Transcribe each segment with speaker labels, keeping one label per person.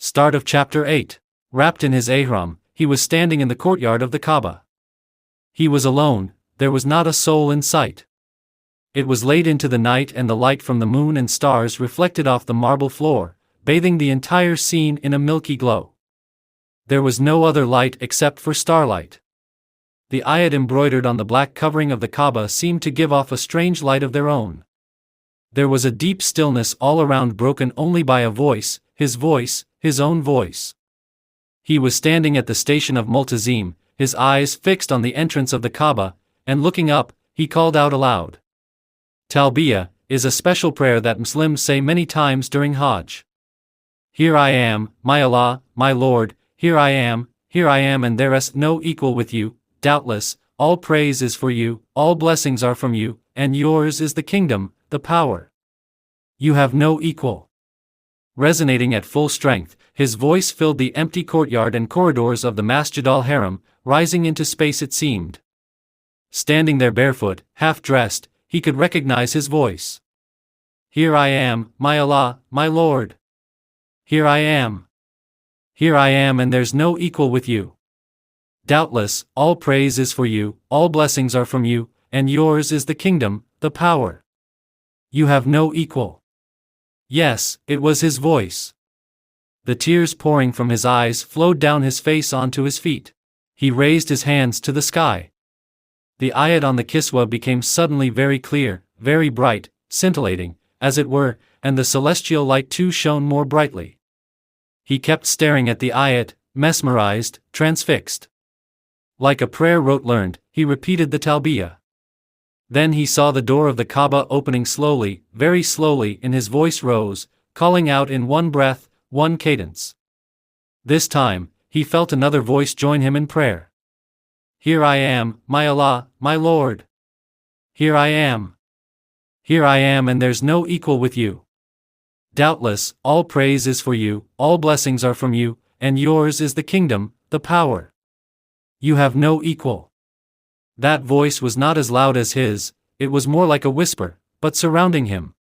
Speaker 1: Start of Chapter 8. Wrapped in his ihram, he was standing in the courtyard of the Kaaba. He was alone, there was not a soul in sight. It was late into the night and the light from the moon and stars reflected off the marble floor, bathing the entire scene in a milky glow. There was no other light except for starlight. The ayat embroidered on the black covering of the Kaaba seemed to give off a strange light of their own. There was a deep stillness all around, broken only by a voice, his own voice. He was standing at the station of Multazim, his eyes fixed on the entrance of the Kaaba, and looking up, he called out aloud. Talbiyah is a special prayer that Muslims say many times during Hajj. Here I am, my Allah, my Lord, here I am, and there is no equal with you, doubtless, all praise is for you, all blessings are from you, and yours is the kingdom, the power. You have no equal. Resonating at full strength, his voice filled the empty courtyard and corridors of the Masjid al-Haram, rising into space it seemed. Standing there barefoot, half-dressed, he could recognize his voice. Here I am, my Allah, my Lord. Here I am. Here I am, and there's no equal with you. Doubtless, all praise is for you, all blessings are from you, and yours is the kingdom, the power. You have no equal. Yes, it was his voice. The tears pouring from his eyes flowed down his face onto his feet. He raised his hands to the sky. The ayat on the kiswa became suddenly very clear, very bright, scintillating, as it were, and the celestial light too shone more brightly. He kept staring at the ayat, mesmerized, transfixed. Like a prayer rote learned, he repeated the talbiyah. Then he saw the door of the Kaaba opening slowly, very slowly, and his voice rose, calling out in one breath, one cadence. This time, he felt another voice join him in prayer. Here I am, my Allah, my Lord. Here I am. Here I am, and there's no equal with you. Doubtless, all praise is for you, all blessings are from you, and yours is the kingdom, the power. You have no equal. That voice was not as loud as his, it was more like a whisper, but surrounding him.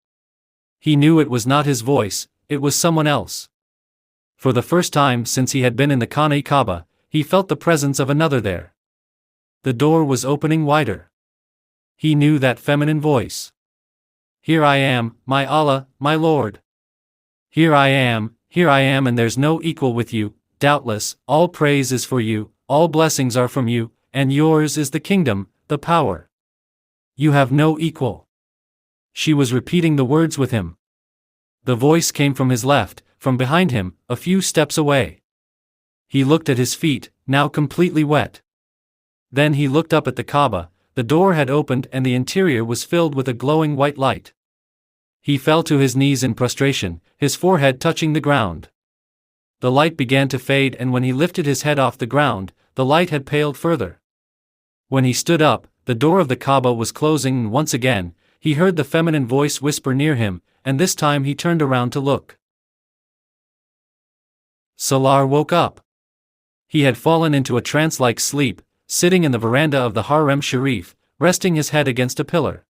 Speaker 1: He knew it was not his voice, it was someone else. For the first time since he had been in the Kaaba, he felt the presence of another there. The door was opening wider. He knew that feminine voice. Here I am, my Allah, my Lord. Here I am, and there's no equal with you, doubtless, all praise is for you, all blessings are from you, and yours is the kingdom, the power. You have no equal. She was repeating the words with him. The voice came from his left, from behind him, a few steps away. He looked at his feet, now completely wet. Then he looked up at the Kaaba, the door had opened and the interior was filled with a glowing white light. He fell to his knees in prostration, his forehead touching the ground. The light began to fade, and when he lifted his head off the ground, the light had paled further. When he stood up, the door of the Kaaba was closing, and once again, he heard the feminine voice whisper near him, and this time he turned around to look. Salaar woke up. He had fallen into a trance-like sleep, sitting in the veranda of the Harem Sharif, resting his head against a pillar.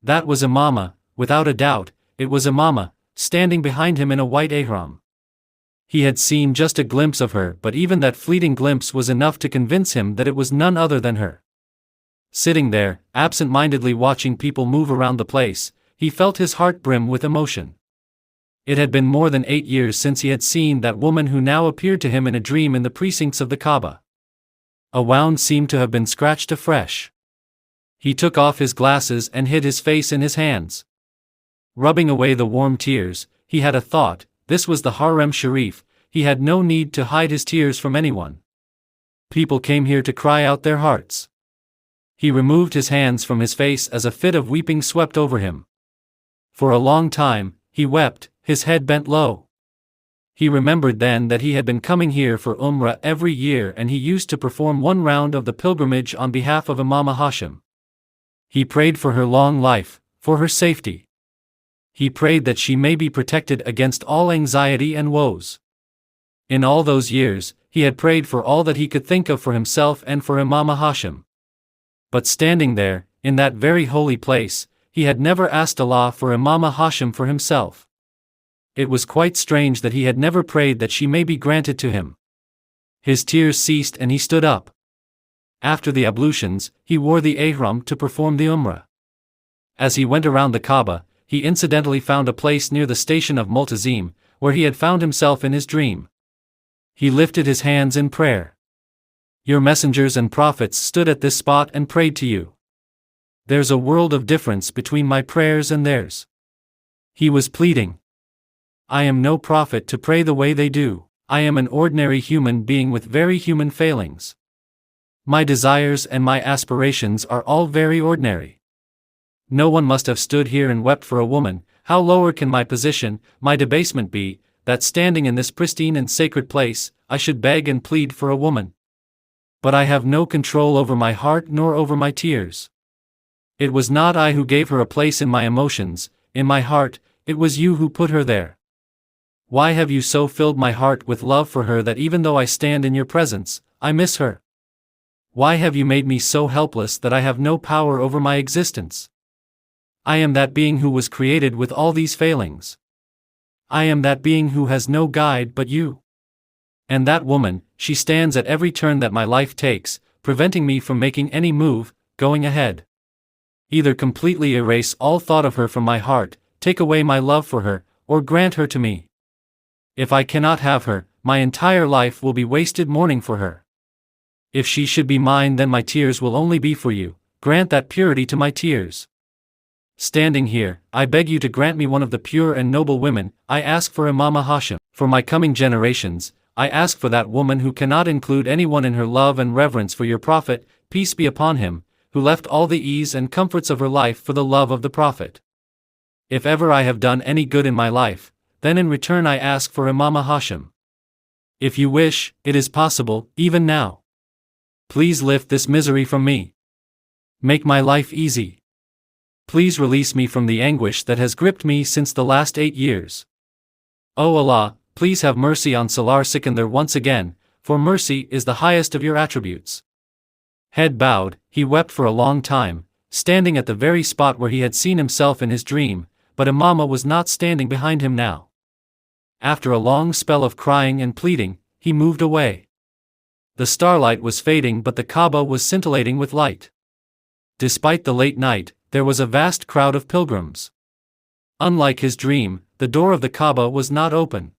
Speaker 1: That was Imama, without a doubt, it was Imama, standing behind him in a white ihram. He had seen just a glimpse of her, but even that fleeting glimpse was enough to convince him that it was none other than her. Sitting there, absent-mindedly watching people move around the place, he felt his heart brim with emotion. It had been more than 8 years since he had seen that woman who now appeared to him in a dream in the precincts of the Kaaba. A wound seemed to have been scratched afresh. He took off his glasses and hid his face in his hands. Rubbing away the warm tears, he had a thought. This was the Harem Sharif, he had no need to hide his tears from anyone. People came here to cry out their hearts. He removed his hands from his face as a fit of weeping swept over him. For a long time, he wept, his head bent low. He remembered then that he had been coming here for Umrah every year, and he used to perform one round of the pilgrimage on behalf of Imama Hashim. He prayed for her long life, for her safety. He prayed that she may be protected against all anxiety and woes. In all those years, he had prayed for all that he could think of for himself and for Imama Hashim. But standing there, in that very holy place, he had never asked Allah for Imama Hashim for himself. It was quite strange that he had never prayed that she may be granted to him. His tears ceased and he stood up. After the ablutions, he wore the ihram to perform the Umrah. As he went around the Kaaba, he incidentally found a place near the station of Multazim, where he had found himself in his dream. He lifted his hands in prayer. Your messengers and prophets stood at this spot and prayed to you. There's a world of difference between my prayers and theirs. He was pleading. I am no prophet to pray the way they do. I am an ordinary human being with very human failings. My desires and my aspirations are all very ordinary. No one must have stood here and wept for a woman. How lower can my position, my debasement be, that standing in this pristine and sacred place, I should beg and plead for a woman? But I have no control over my heart nor over my tears. It was not I who gave her a place in my emotions, in my heart, it was you who put her there. Why have you so filled my heart with love for her that even though I stand in your presence, I miss her? Why have you made me so helpless that I have no power over my existence? I am that being who was created with all these failings. I am that being who has no guide but you. And that woman, she stands at every turn that my life takes, preventing me from making any move, going ahead. Either completely erase all thought of her from my heart, take away my love for her, or grant her to me. If I cannot have her, my entire life will be wasted mourning for her. If she should be mine, then my tears will only be for you. Grant that purity to my tears. Standing here, I beg you to grant me one of the pure and noble women. I ask for Imama Hashim. For my coming generations, I ask for that woman who cannot include anyone in her love and reverence for your Prophet, peace be upon him, who left all the ease and comforts of her life for the love of the Prophet. If ever I have done any good in my life, then in return I ask for Imama Hashim. If you wish, it is possible, even now. Please lift this misery from me. Make my life easy. Please release me from the anguish that has gripped me since the last 8 years. O Allah, please have mercy on Salaar Sikandar once again, for mercy is the highest of your attributes. Head bowed, he wept for a long time, standing at the very spot where he had seen himself in his dream, but Imama was not standing behind him now. After a long spell of crying and pleading, he moved away. The starlight was fading, but the Kaaba was scintillating with light. Despite the late night, there was a vast crowd of pilgrims. Unlike his dream, the door of the Kaaba was not open.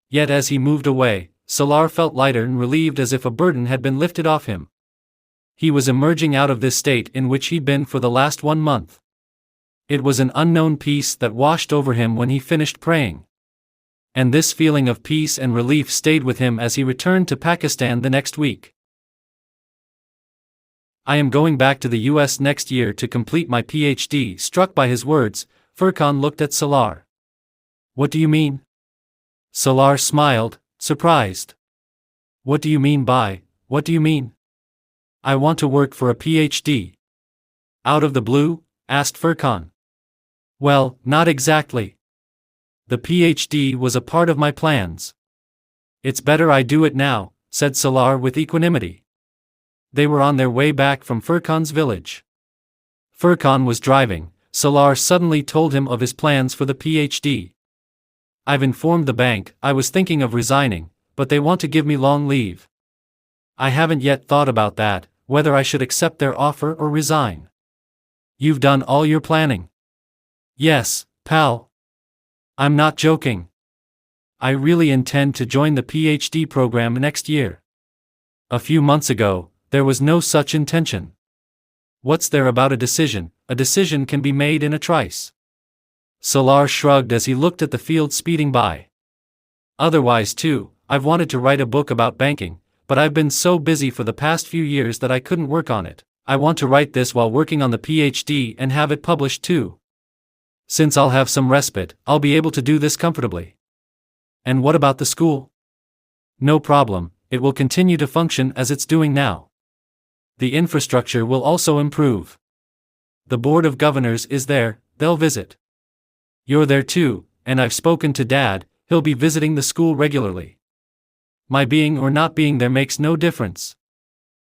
Speaker 1: Yet as he moved away, Salaar felt lighter and relieved, as if a burden had been lifted off him. He was emerging out of this state in which he'd been for the last 1 month. It was an unknown peace that washed over him when he finished praying. And this feeling of peace and relief stayed with him as he returned to Pakistan the next week. I am going back to the US next year to complete my PhD. Struck by his words, Furqan looked at Salaar. What do you mean? Salaar smiled, surprised. What do you mean by, what do you mean? I want to work for a PhD. Out of the blue? Asked Furqan. Well, not exactly. The PhD was a part of my plans. It's better I do it now, said Salaar with equanimity. They were on their way back from Furqan's village. Furqan was driving. Salaar suddenly told him of his plans for the PhD. I've informed the bank. I was thinking of resigning, but they want to give me long leave. I haven't yet thought about that, whether I should accept their offer or resign. You've done all your planning? Yes, pal. I'm not joking. I really intend to join the PhD program next year. A few months ago, there was no such intention. What's there about a decision? A decision can be made in a trice. Salaar shrugged as he looked at the field speeding by. Otherwise too, I've wanted to write a book about banking, but I've been so busy for the past few years that I couldn't work on it. I want to write this while working on the PhD and have it published too. Since I'll have some respite, I'll be able to do this comfortably. And what about the school? No problem, it will continue to function as it's doing now. The infrastructure will also improve. The Board of Governors is there, they'll visit. You're there too, and I've spoken to Dad, he'll be visiting the school regularly. My being or not being there makes no difference.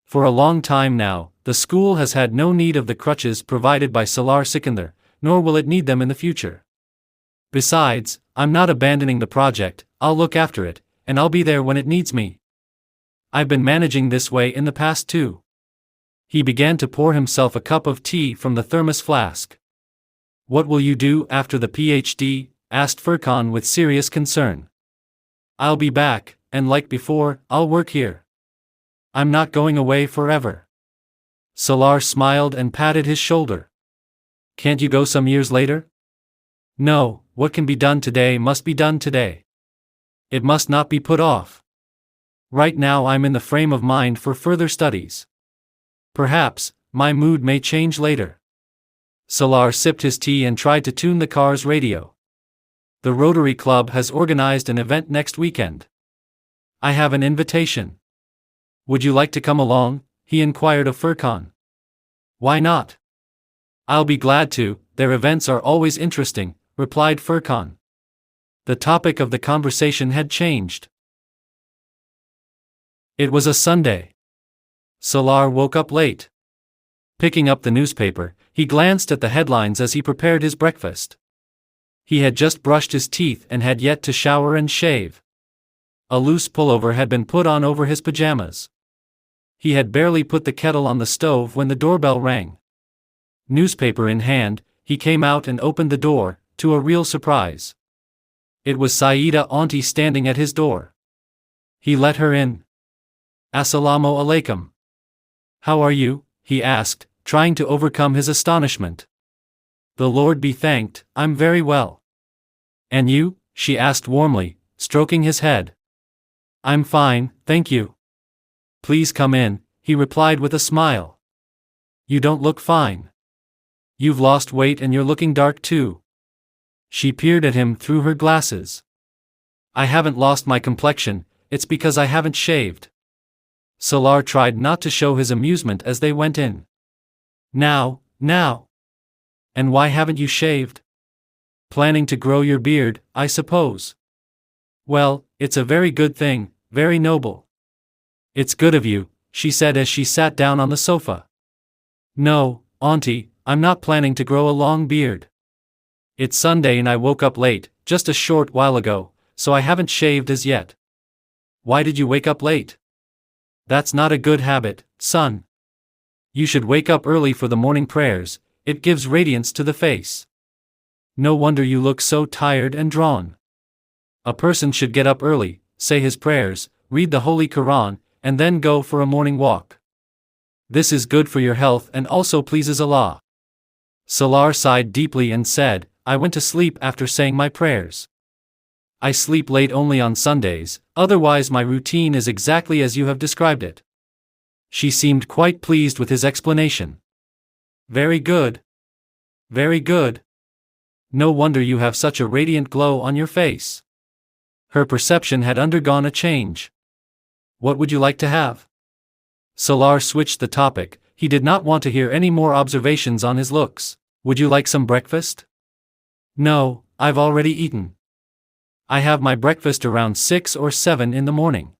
Speaker 1: For a long time now, the school has had no need of the crutches provided by Salaar Sikandar, nor will it need them in the future. Besides, I'm not abandoning the project, I'll look after it, and I'll be there when it needs me. I've been managing this way in the past too. He began to pour himself a cup of tea from the thermos flask. What will you do after the PhD? Asked Furkan with serious concern. I'll be back, and like before, I'll work here. I'm not going away forever. Salaar smiled and patted his shoulder. Can't you go some years later? No, what can be done today must be done today. It must not be put off. Right now I'm in the frame of mind for further studies. Perhaps, my mood may change later. Salaar sipped his tea and tried to tune the car's radio. The Rotary Club has organized an event next weekend. I have an invitation. Would you like to come along? He inquired of Furkan. Why not? I'll be glad to, their events are always interesting, replied Furkan. The topic of the conversation had changed. It was a Sunday. Salaar woke up late. Picking up the newspaper, he glanced at the headlines as he prepared his breakfast. He had just brushed his teeth and had yet to shower and shave. A loose pullover had been put on over his pajamas. He had barely put the kettle on the stove when the doorbell rang. Newspaper in hand, he came out and opened the door, to a real surprise. It was Saida Auntie standing at his door. He let her in. Assalamu alaikum. How are you? He asked, trying to overcome his astonishment. The Lord be thanked, I'm very well. And you? She asked warmly, stroking his head. I'm fine, thank you. Please come in, he replied with a smile. You don't look fine. You've lost weight and you're looking dark too. She peered at him through her glasses. I haven't lost my complexion, it's because I haven't shaved. Salaar tried not to show his amusement as they went in. Now. And why haven't you shaved? Planning to grow your beard, I suppose. Well, it's a very good thing, very noble. It's good of you, she said as she sat down on the sofa. No, Auntie, I'm not planning to grow a long beard. It's Sunday and I woke up late, just a short while ago, so I haven't shaved as yet. Why did you wake up late? That's not a good habit, son. You should wake up early for the morning prayers, it gives radiance to the face. No wonder you look so tired and drawn. A person should get up early, say his prayers, read the Holy Quran, and then go for a morning walk. This is good for your health and also pleases Allah. Salaar sighed deeply and said, I went to sleep after saying my prayers. I sleep late only on Sundays, otherwise my routine is exactly as you have described it. She seemed quite pleased with his explanation. Very good. Very good. No wonder you have such a radiant glow on your face. Her perception had undergone a change. What would you like to have? Salaar switched the topic, he did not want to hear any more observations on his looks. Would you like some breakfast? No, I've already eaten. I have my breakfast around 6 or 7 in the morning.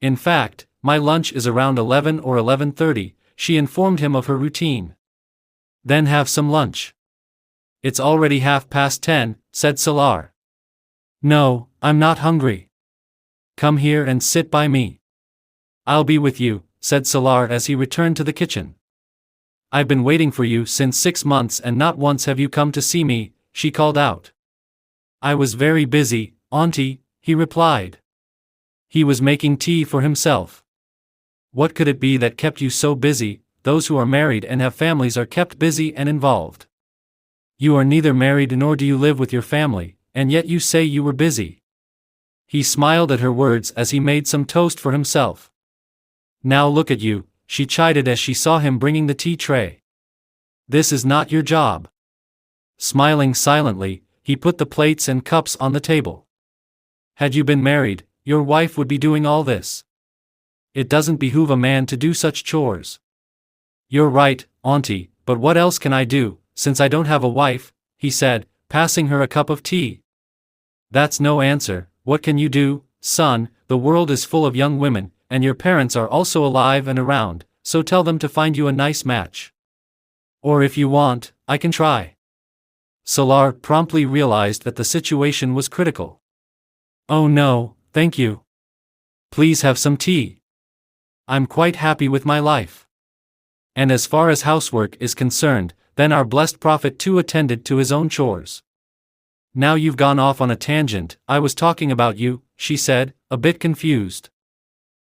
Speaker 1: In fact, my lunch is around 11 or 11:30, she informed him of her routine. Then have some lunch. It's already 10:30, said Salaar. No, I'm not hungry. Come here and sit by me. I'll be with you, said Salaar as he returned to the kitchen. I've been waiting for you since 6 months and not once have you come to see me, she called out. I was very busy, Auntie, he replied. He was making tea for himself. What could it be that kept you so busy? Those who are married and have families are kept busy and involved. You are neither married nor do you live with your family, and yet you say you were busy. He smiled at her words as he made some toast for himself. Now look at you, she chided as she saw him bringing the tea tray. This is not your job. Smiling silently, he put the plates and cups on the table. Had you been married, your wife would be doing all this. It doesn't behoove a man to do such chores. You're right, Auntie, but what else can I do, since I don't have a wife, he said, passing her a cup of tea. That's no answer, what can you do, son? The world is full of young women, and your parents are also alive and around, so tell them to find you a nice match. Or if you want, I can try. Salaar promptly realized that the situation was critical. Oh no, thank you. Please have some tea. I'm quite happy with my life. And as far as housework is concerned, then our blessed Prophet too attended to his own chores. Now you've gone off on a tangent. I was talking about you, she said, a bit confused.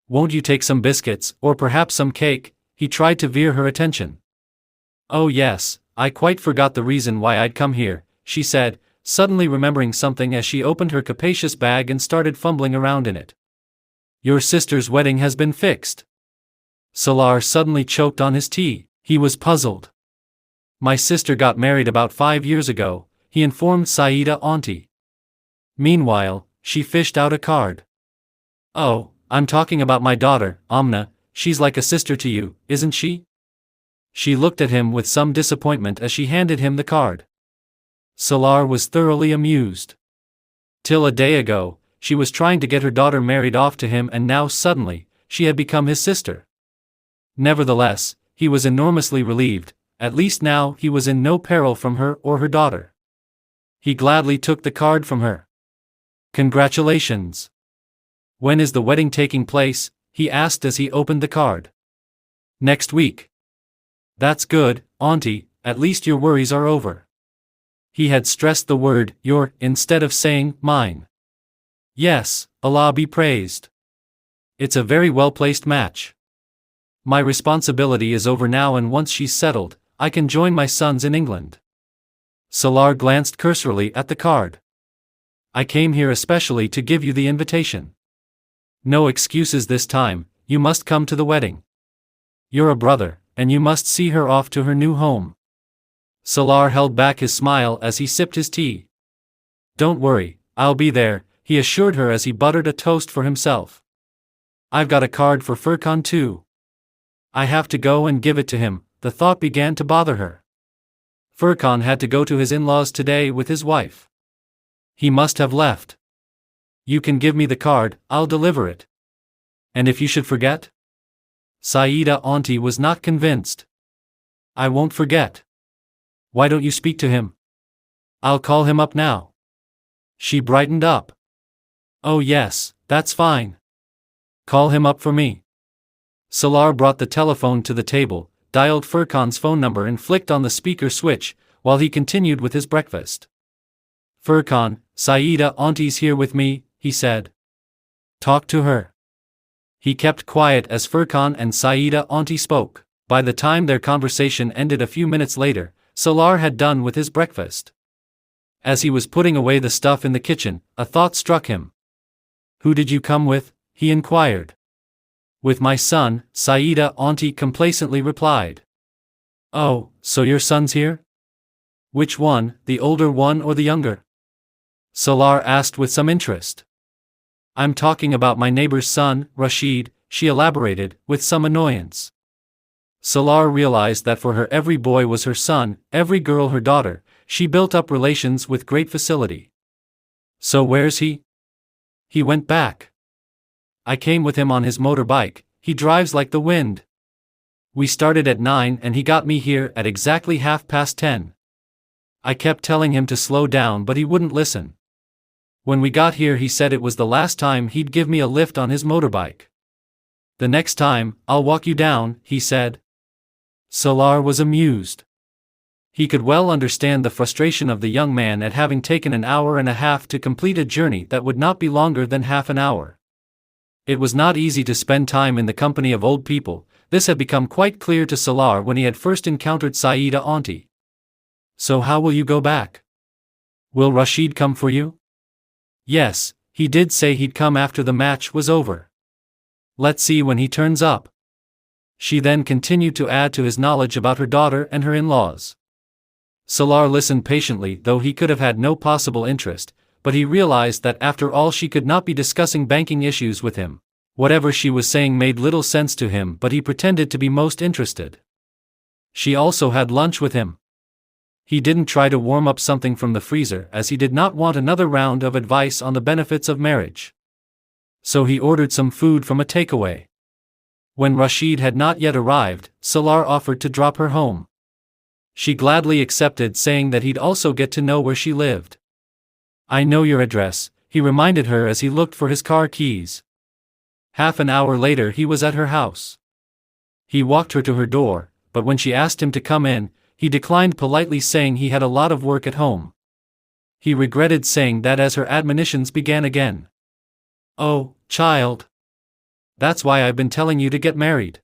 Speaker 1: Won't you take some biscuits, or perhaps some cake? He tried to veer her attention. Oh yes, I quite forgot the reason why I'd come here, she said, suddenly remembering something as she opened her capacious bag and started fumbling around in it. Your sister's wedding has been fixed. Salaar suddenly choked on his tea. He was puzzled. My sister got married about 5 years ago, he informed Saida Auntie. Meanwhile, she fished out a card. Oh, I'm talking about my daughter, Amna. She's like a sister to you, isn't she? She looked at him with some disappointment as she handed him the card. Salaar was thoroughly amused. Till a day ago, she was trying to get her daughter married off to him, and now suddenly, she had become his sister. Nevertheless, he was enormously relieved. At least now he was in no peril from her or her daughter. He gladly took the card from her. Congratulations. When is the wedding taking place? He asked as he opened the card. Next week. That's good, Auntie, at least your worries are over. He had stressed the word your instead of saying mine. Yes, Allah be praised. It's a very well-placed match. My responsibility is over now, and once she's settled, I can join my sons in England. Salaar glanced cursorily at the card. I came here especially to give you the invitation. No excuses this time, you must come to the wedding. You're a brother, and you must see her off to her new home. Salaar held back his smile as he sipped his tea. Don't worry, I'll be there, he assured her as he buttered a toast for himself. I've got a card for Furkan too. I have to go and give it to him. The thought began to bother her. Furkan had to go to his in-laws today with his wife. He must have left. You can give me the card, I'll deliver it. And if you should forget? Saida Auntie was not convinced. I won't forget. Why don't you speak to him? I'll call him up now. She brightened up. Oh yes, that's fine. Call him up for me. Salaar brought the telephone to the table, dialed Furkan's phone number and flicked on the speaker switch, while he continued with his breakfast. Furkan, Saida Auntie's here with me, he said. Talk to her. He kept quiet as Furkan and Saida Auntie spoke. By the time their conversation ended a few minutes later, Salaar had done with his breakfast. As he was putting away the stuff in the kitchen, a thought struck him. Who did you come with? He inquired. With my son, Saida Auntie complacently replied. Oh, so your son's here? Which one, the older one or the younger? Salaar asked with some interest. I'm talking about my neighbor's son, Rashid, she elaborated, with some annoyance. Salaar realized that for her every boy was her son, every girl her daughter. She built up relations with great facility. So where's he? He went back. I came with him on his motorbike, he drives like the wind. We started at 9 and he got me here at exactly 10:30. I kept telling him to slow down but he wouldn't listen. When we got here he said it was the last time he'd give me a lift on his motorbike. The next time, I'll walk you down, he said. Salaar was amused. He could well understand the frustration of the young man at having taken an hour and a half to complete a journey that would not be longer than half an hour. It was not easy to spend time in the company of old people. This had become quite clear to Salaar when he had first encountered Saida Auntie. So how will you go back? Will Rashid come for you? Yes, he did say he'd come after the match was over. Let's see when he turns up. She then continued to add to his knowledge about her daughter and her in-laws. Salaar listened patiently, though he could have had no possible interest, but he realized that after all she could not be discussing banking issues with him. Whatever she was saying made little sense to him, but he pretended to be most interested. She also had lunch with him. He didn't try to warm up something from the freezer as he did not want another round of advice on the benefits of marriage. So he ordered some food from a takeaway. When Rashid had not yet arrived, Salaar offered to drop her home. She gladly accepted, saying that he'd also get to know where she lived. I know your address, he reminded her as he looked for his car keys. Half an hour later he was at her house. He walked her to her door, but when she asked him to come in, he declined politely, saying he had a lot of work at home. He regretted saying that as her admonitions began again. Oh, child. That's why I've been telling you to get married.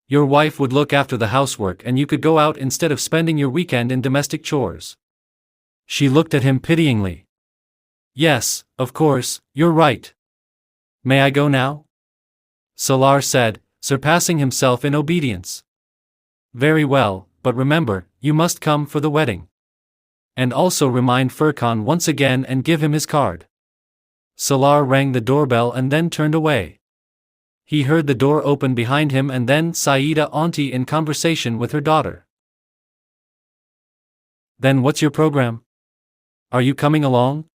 Speaker 1: Your wife would look after the housework and you could go out instead of spending your weekend in domestic chores. She looked at him pityingly. Yes, of course, you're right. May I go now? Salaar said, surpassing himself in obedience. Very well, but remember, you must come for the wedding. And also remind Furkan once again and give him his card. Salaar rang the doorbell and then turned away. He heard the door open behind him and then Saida auntie in conversation with her daughter. Then what's your program? Are you coming along?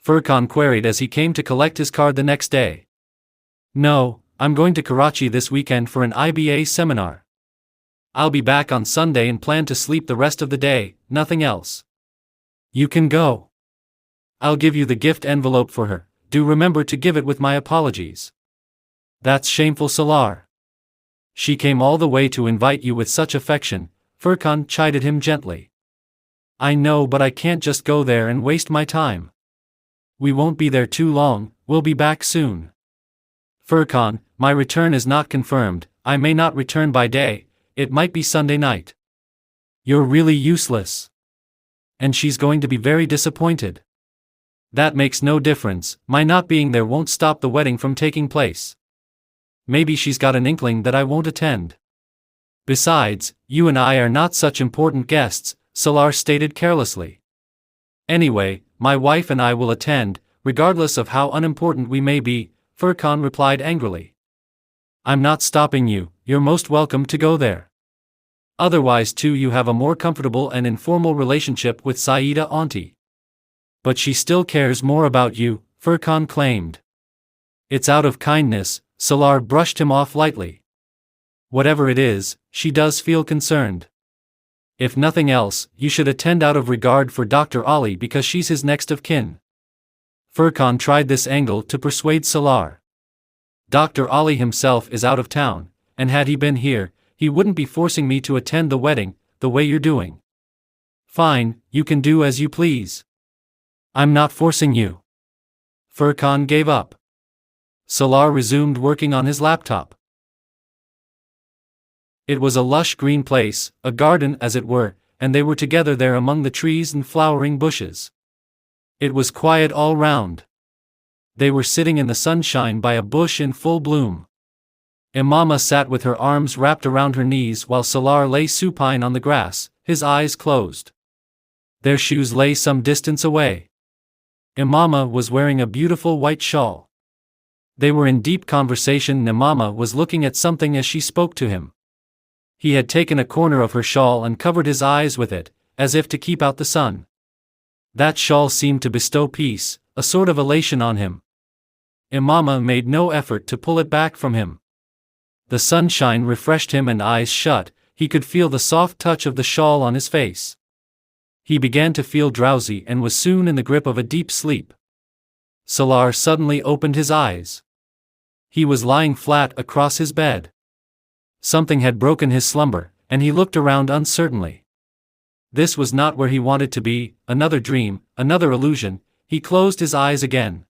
Speaker 1: Furkan queried as he came to collect his card the next day. No, I'm going to Karachi this weekend for an IBA seminar. I'll be back on Sunday and plan to sleep the rest of the day, nothing else. You can go. I'll give you the gift envelope for her, do remember to give it with my apologies. That's shameful, Salaar. She came all the way to invite you with such affection, Furkan chided him gently. I know, but I can't just go there and waste my time. We won't be there too long, we'll be back soon. Furkan, my return is not confirmed, I may not return by day, it might be Sunday night. You're really useless. And she's going to be very disappointed. That makes no difference, my not being there won't stop the wedding from taking place. Maybe she's got an inkling that I won't attend. Besides, you and I are not such important guests, Salaar stated carelessly. Anyway, my wife and I will attend, regardless of how unimportant we may be, Furkan replied angrily. I'm not stopping you, you're most welcome to go there. Otherwise too you have a more comfortable and informal relationship with Saida auntie. But she still cares more about you, Furkan claimed. It's out of kindness, Salaar brushed him off lightly. Whatever it is, she does feel concerned. If nothing else, you should attend out of regard for Dr. Ali because she's his next of kin. Furkan tried this angle to persuade Salaar. Dr. Ali himself is out of town, and had he been here, he wouldn't be forcing me to attend the wedding, the way you're doing. Fine, you can do as you please. I'm not forcing you. Furkan gave up. Salaar resumed working on his laptop. It was a lush green place, a garden as it were, and they were together there among the trees and flowering bushes. It was quiet all round. They were sitting in the sunshine by a bush in full bloom. Imama sat with her arms wrapped around her knees while Salaar lay supine on the grass, his eyes closed. Their shoes lay some distance away. Imama was wearing a beautiful white shawl. They were in deep conversation and Imama was looking at something as she spoke to him. He had taken a corner of her shawl and covered his eyes with it, as if to keep out the sun. That shawl seemed to bestow peace, a sort of elation on him. Imama made no effort to pull it back from him. The sunshine refreshed him and eyes shut, he could feel the soft touch of the shawl on his face. He began to feel drowsy and was soon in the grip of a deep sleep. Salaar suddenly opened his eyes. He was lying flat across his bed. Something had broken his slumber, and he looked around uncertainly. This was not where he wanted to be, another dream, another illusion. He closed his eyes again.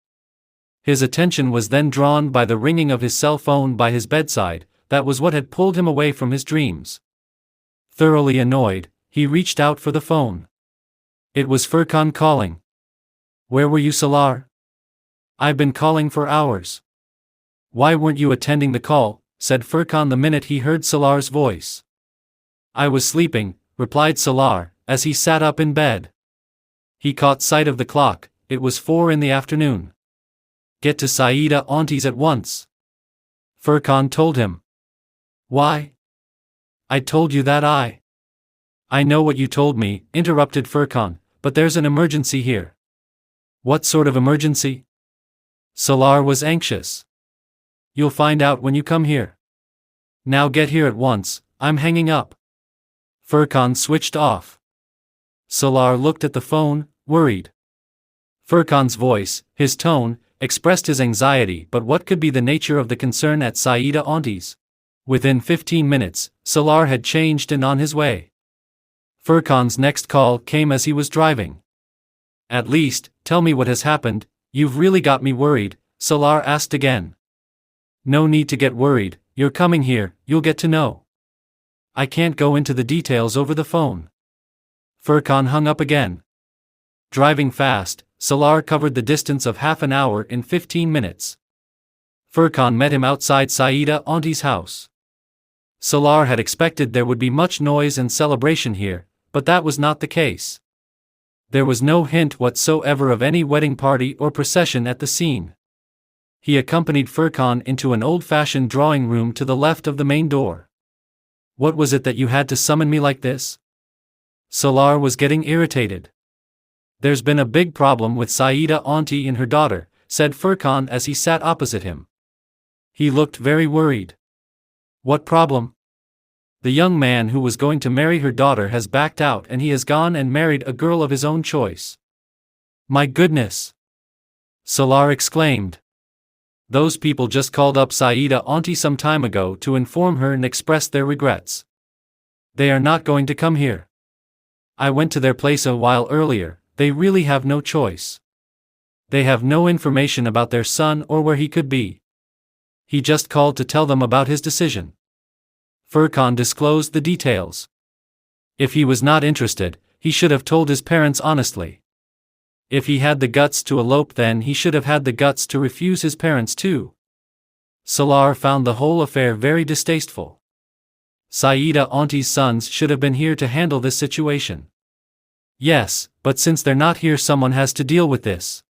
Speaker 1: His attention was then drawn by the ringing of his cell phone by his bedside, that was what had pulled him away from his dreams. Thoroughly annoyed, he reached out for the phone. It was Furkan calling. Where were you, Salaar? I've been calling for hours. Why weren't you attending the call? Said Furkan the minute he heard Salaar's voice. I was sleeping, replied Salaar, as he sat up in bed. He caught sight of the clock, it was 4 in the afternoon. Get to Saida auntie's at once. Furkan told him. Why? I told you that I know what you told me, interrupted Furkan, but there's an emergency here. What sort of emergency? Salaar was anxious. You'll find out when you come here. Now get here at once, I'm hanging up. Furkan switched off. Salaar looked at the phone, worried. Furkan's voice, his tone, expressed his anxiety, but what could be the nature of the concern at Saida Auntie's? Within 15 minutes, Salaar had changed and on his way. Furkan's next call came as he was driving. At least, tell me what has happened, you've really got me worried, Salaar asked again. No need to get worried, you're coming here, you'll get to know. I can't go into the details over the phone. Furkan hung up again. Driving fast, Salaar covered the distance of half an hour in 15 minutes. Furkan met him outside Saida Auntie's house. Salaar had expected there would be much noise and celebration here, but that was not the case. There was no hint whatsoever of any wedding party or procession at the scene. He accompanied Furkan into an old-fashioned drawing room to the left of the main door. What was it that you had to summon me like this? Salaar was getting irritated. There's been a big problem with Saida Auntie and her daughter, said Furkan as he sat opposite him. He looked very worried. What problem? The young man who was going to marry her daughter has backed out and he has gone and married a girl of his own choice. My goodness! Salaar exclaimed. Those people just called up Saida Auntie some time ago to inform her and express their regrets. They are not going to come here. I went to their place a while earlier, they really have no choice. They have no information about their son or where he could be. He just called to tell them about his decision. Furkan disclosed the details. If he was not interested, he should have told his parents honestly. If he had the guts to elope, then he should have had the guts to refuse his parents too. Salaar found the whole affair very distasteful. Saida Auntie's sons should have been here to handle this situation. Yes, but since they're not here, someone has to deal with this.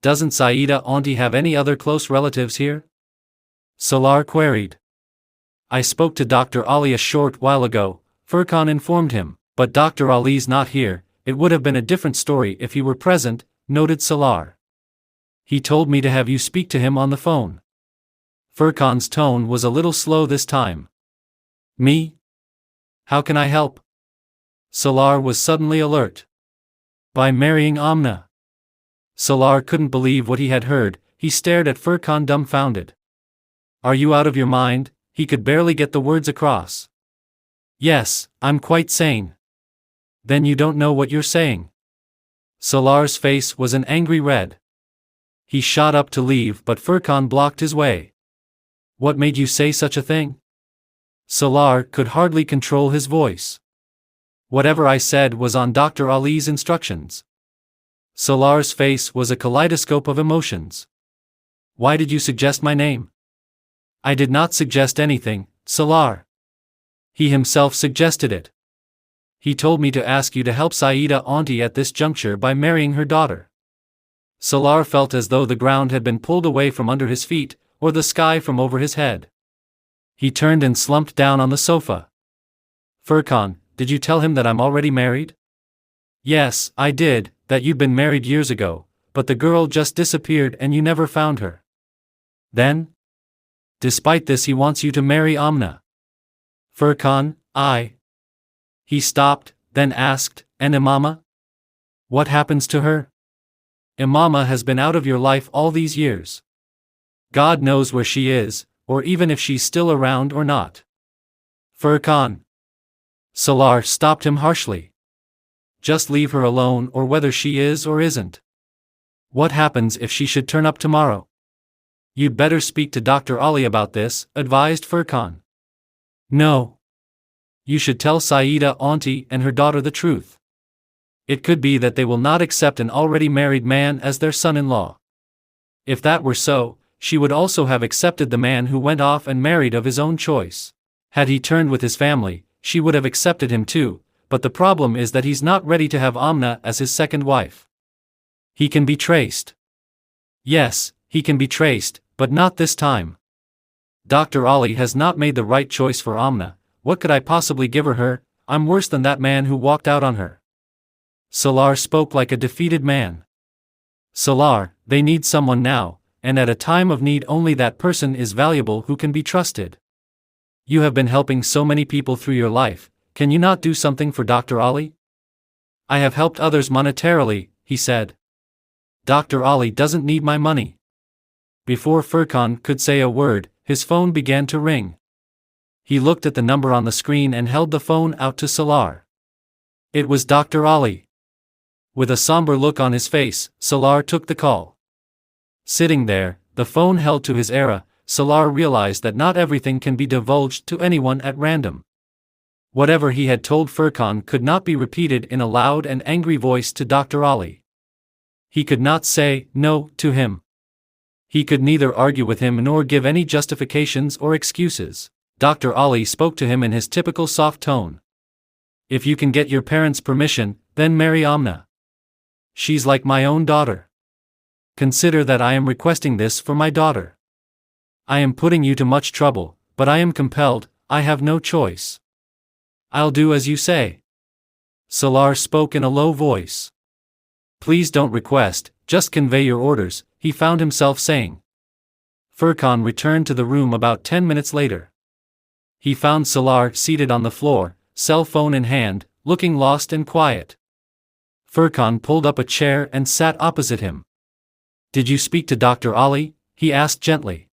Speaker 1: Doesn't Saida Auntie have any other close relatives here? Salaar queried. I spoke to Dr. Ali a short while ago, Furkan informed him, but Dr. Ali's not here. It would have been a different story if he were present, noted Salaar. He told me to have you speak to him on the phone. Furkan's tone was a little slow this time. Me? How can I help? Salaar was suddenly alert. By marrying Amna. Salaar couldn't believe what he had heard, he stared at Furkan dumbfounded. Are you out of your mind? He could barely get the words across. Yes, I'm quite sane. Then you don't know what you're saying. Salaar's face was an angry red. He shot up to leave, but Furkan blocked his way. What made you say such a thing? Salaar could hardly control his voice. Whatever I said was on Dr. Ali's instructions. Salaar's face was a kaleidoscope of emotions. Why did you suggest my name? I did not suggest anything, Salaar. He himself suggested it. He told me to ask you to help Saida Auntie at this juncture by marrying her daughter. Salaar felt as though the ground had been pulled away from under his feet, or the sky from over his head. He turned and slumped down on the sofa. Furkan, did you tell him that I'm already married? Yes, I did, that you'd been married years ago, but the girl just disappeared and you never found her. Then? Despite this, he wants you to marry Amna. Furkan, He stopped, then asked, and Imama? What happens to her? Imama has been out of your life all these years. God knows where she is, or even if she's still around or not. Furkan. Salaar stopped him harshly. Just leave her alone, or whether she is or isn't. What happens if she should turn up tomorrow? You'd better speak to Dr. Ali about this, advised Furkan. No. You should tell Saida Auntie and her daughter the truth. It could be that they will not accept an already married man as their son-in-law. If that were so, she would also have accepted the man who went off and married of his own choice. Had he turned with his family, she would have accepted him too, but the problem is that he's not ready to have Amna as his second wife. He can be traced. Yes, he can be traced, but not this time. Dr. Ali has not made the right choice for Amna. What could I possibly give her? I'm worse than that man who walked out on her. Salaar spoke like a defeated man. Salaar, they need someone now, and at a time of need only that person is valuable who can be trusted. You have been helping so many people through your life, can you not do something for Dr. Ali? I have helped others monetarily, he said. Dr. Ali doesn't need my money. Before Furkan could say a word, his phone began to ring. He looked at the number on the screen and held the phone out to Salaar. It was Dr. Ali. With a somber look on his face, Salaar took the call. Sitting there, the phone held to his era, Salaar realized that not everything can be divulged to anyone at random. Whatever he had told Furkan could not be repeated in a loud and angry voice to Dr. Ali. He could not say no to him. He could neither argue with him nor give any justifications or excuses. Dr. Ali spoke to him in his typical soft tone. If you can get your parents' permission, then marry Amna. She's like my own daughter. Consider that I am requesting this for my daughter. I am putting you to much trouble, but I am compelled, I have no choice. I'll do as you say. Salaar spoke in a low voice. Please don't request, just convey your orders, he found himself saying. Furkan returned to the room about 10 minutes later. He found Salaar seated on the floor, cell phone in hand, looking lost and quiet. Furkan pulled up a chair and sat opposite him. Did you speak to Dr. Ali? He asked gently.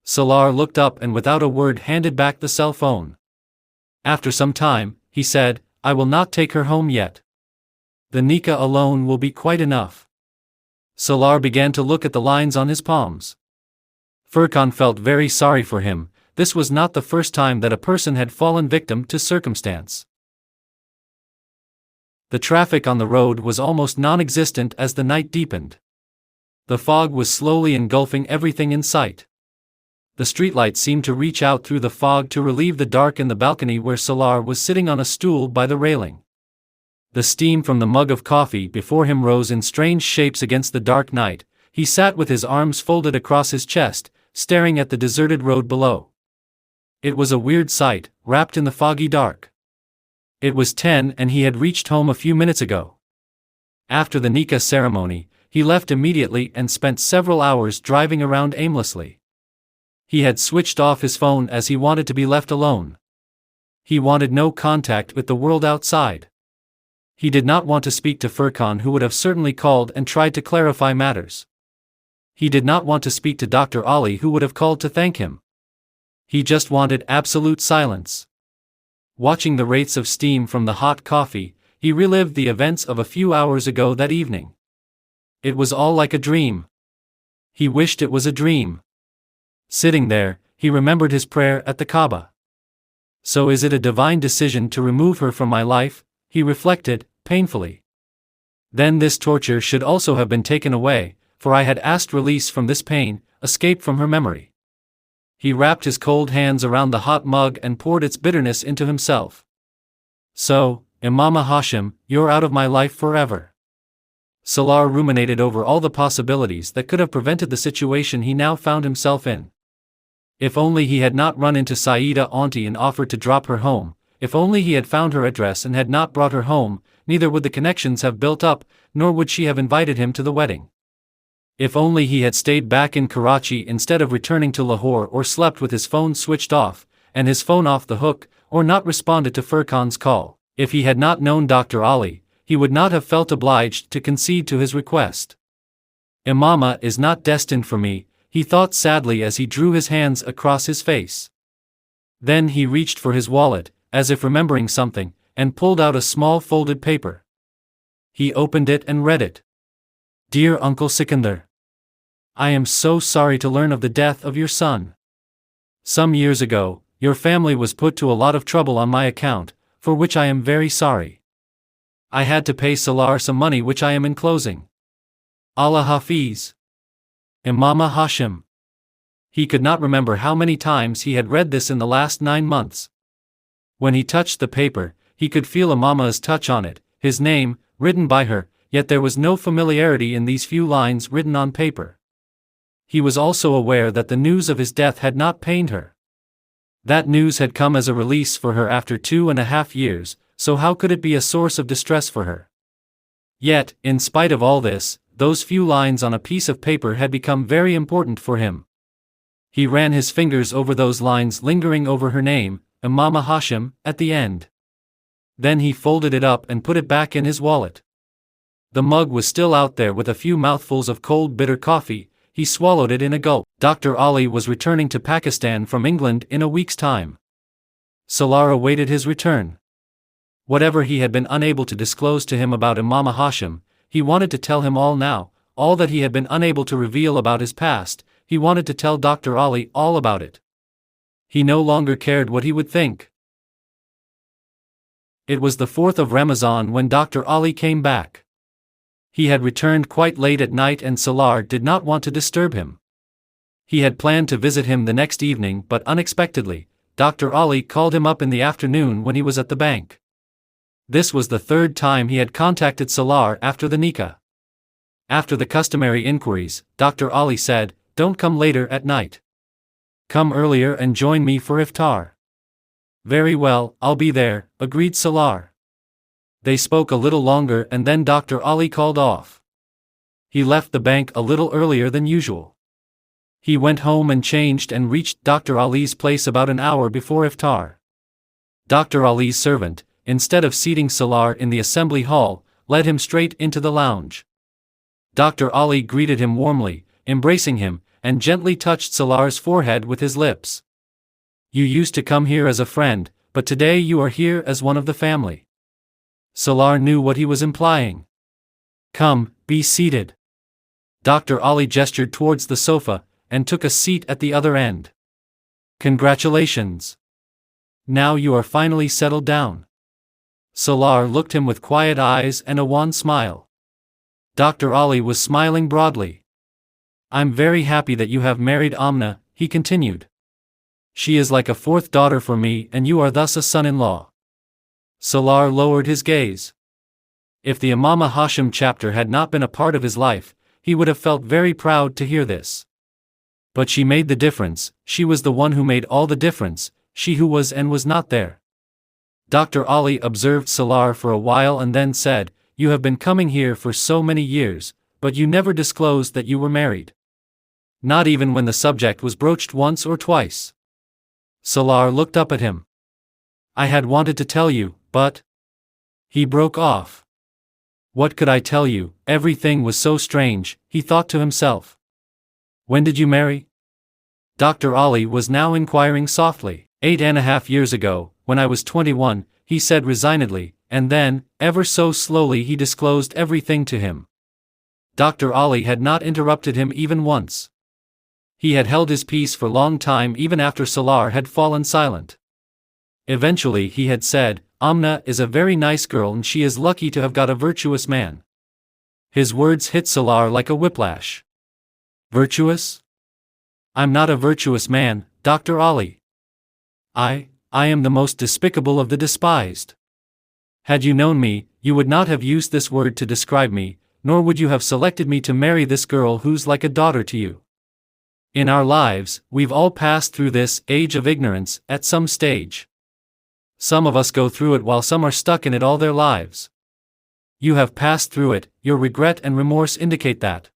Speaker 1: Salaar looked up and without a word handed back the cell phone. After some time, he said, I will not take her home yet. The nikah alone will be quite enough. Salaar began to look at the lines on his palms. Furkan felt very sorry for him. This was not the first time that a person had fallen victim to circumstance. The traffic on the road was almost non-existent as the night deepened. The fog was slowly engulfing everything in sight. The streetlights seemed to reach out through the fog to relieve the dark in the balcony where Salaar was sitting on a stool by the railing. The steam from the mug of coffee before him rose in strange shapes against the dark night. He sat with his arms folded across his chest, staring at the deserted road below. It was a weird sight, wrapped in the foggy dark. It was 10 and he had reached home a few minutes ago. After the nikah ceremony, he left immediately and spent several hours driving around aimlessly. He had switched off his phone as he wanted to be left alone. He wanted no contact with the world outside. He did not want to speak to Furkan, who would have certainly called and tried to clarify matters. He did not want to speak to Dr. Ali, who would have called to thank him. He just wanted absolute silence. Watching the wraiths of steam from the hot coffee, he relived the events of a few hours ago that evening. It was all like a dream. He wished it was a dream. Sitting there, he remembered his prayer at the Kaaba. So is it a divine decision to remove her from my life? He reflected, painfully. Then this torture should also have been taken away, for I had asked release from this pain, escape from her memory. He wrapped his cold hands around the hot mug and poured its bitterness into himself. So, Imama Hashim, you're out of my life forever. Salaar ruminated over all the possibilities that could have prevented the situation he now found himself in. If only he had not run into Saida auntie and offered to drop her home, if only he had found her address and had not brought her home, neither would the connections have built up, nor would she have invited him to the wedding. If only he had stayed back in Karachi instead of returning to Lahore, or slept with his phone switched off, and his phone off the hook, or not responded to Furkan's call. If he had not known Dr. Ali, he would not have felt obliged to concede to his request. Imama is not destined for me, he thought sadly as he drew his hands across his face. Then he reached for his wallet, as if remembering something, and pulled out a small folded paper. He opened it and read it. Dear Uncle Sikandar, I am so sorry to learn of the death of your son. Some years ago, your family was put to a lot of trouble on my account, for which I am very sorry. I had to pay Salaar some money which I am enclosing. Allah Hafiz. Imama Hashim. He could not remember how many times he had read this in the last 9 months. When he touched the paper, he could feel Imama's touch on it, his name, written by her, yet there was no familiarity in these few lines written on paper. He was also aware that the news of his death had not pained her. That news had come as a release for her after 2.5 years, so how could it be a source of distress for her? Yet, in spite of all this, those few lines on a piece of paper had become very important for him. He ran his fingers over those lines, lingering over her name, Imama Hashim, at the end. Then he folded it up and put it back in his wallet. The mug was still out there with a few mouthfuls of cold bitter coffee. He swallowed it in a gulp. Dr. Ali was returning to Pakistan from England in a week's time. Salaar awaited his return. Whatever he had been unable to disclose to him about Imama Hashim, he wanted to tell him all now. All that he had been unable to reveal about his past, he wanted to tell Dr. Ali all about it. He no longer cared what he would think. It was the 4th of Ramadan when Dr. Ali came back. He had returned quite late at night and Salaar did not want to disturb him. He had planned to visit him the next evening, but unexpectedly, Dr. Ali called him up in the afternoon when he was at the bank. This was the 3rd time he had contacted Salaar after the nikah. After the customary inquiries, Dr. Ali said, "Don't come later at night. Come earlier and join me for iftar." "Very well, I'll be there," agreed Salaar. They spoke a little longer and then Dr. Ali called off. He left the bank a little earlier than usual. He went home and changed and reached Dr. Ali's place about an hour before iftar. Dr. Ali's servant, instead of seating Salaar in the assembly hall, led him straight into the lounge. Dr. Ali greeted him warmly, embracing him, and gently touched Salaar's forehead with his lips. "You used to come here as a friend, but today you are here as one of the family." Salaar knew what he was implying. "Come, be seated." Dr. Ali gestured towards the sofa, and took a seat at the other end. "Congratulations. Now you are finally settled down." Salaar looked him with quiet eyes and a wan smile. Dr. Ali was smiling broadly. "I'm very happy that you have married Amna," he continued. "She is like a 4th daughter for me and you are thus a son-in-law." Salaar lowered his gaze. If the Imama Hashim chapter had not been a part of his life, he would have felt very proud to hear this. But she made the difference, she was the one who made all the difference, she who was and was not there. Dr. Ali observed Salaar for a while and then said, "You have been coming here for so many years, but you never disclosed that you were married. Not even when the subject was broached once or twice." Salaar looked up at him. "I had wanted to tell you, but..." He broke off. What could I tell you? Everything was so strange, he thought to himself. "When did you marry?" Dr. Ali was now inquiring softly. 8.5 years ago, when I was 21, he said resignedly, and then, ever so slowly he disclosed everything to him. Dr. Ali had not interrupted him even once. He had held his peace for a long time even after Salaar had fallen silent. Eventually he had said, "Amna is a very nice girl and she is lucky to have got a virtuous man." His words hit Salaar like a whiplash. "Virtuous? I'm not a virtuous man, Dr. Ali. I am the most despicable of the despised. Had you known me, you would not have used this word to describe me, nor would you have selected me to marry this girl who's like a daughter to you. In our lives, we've all passed through this age of ignorance at some stage. Some of us go through it while some are stuck in it all their lives. You have passed through it, your regret and remorse indicate that.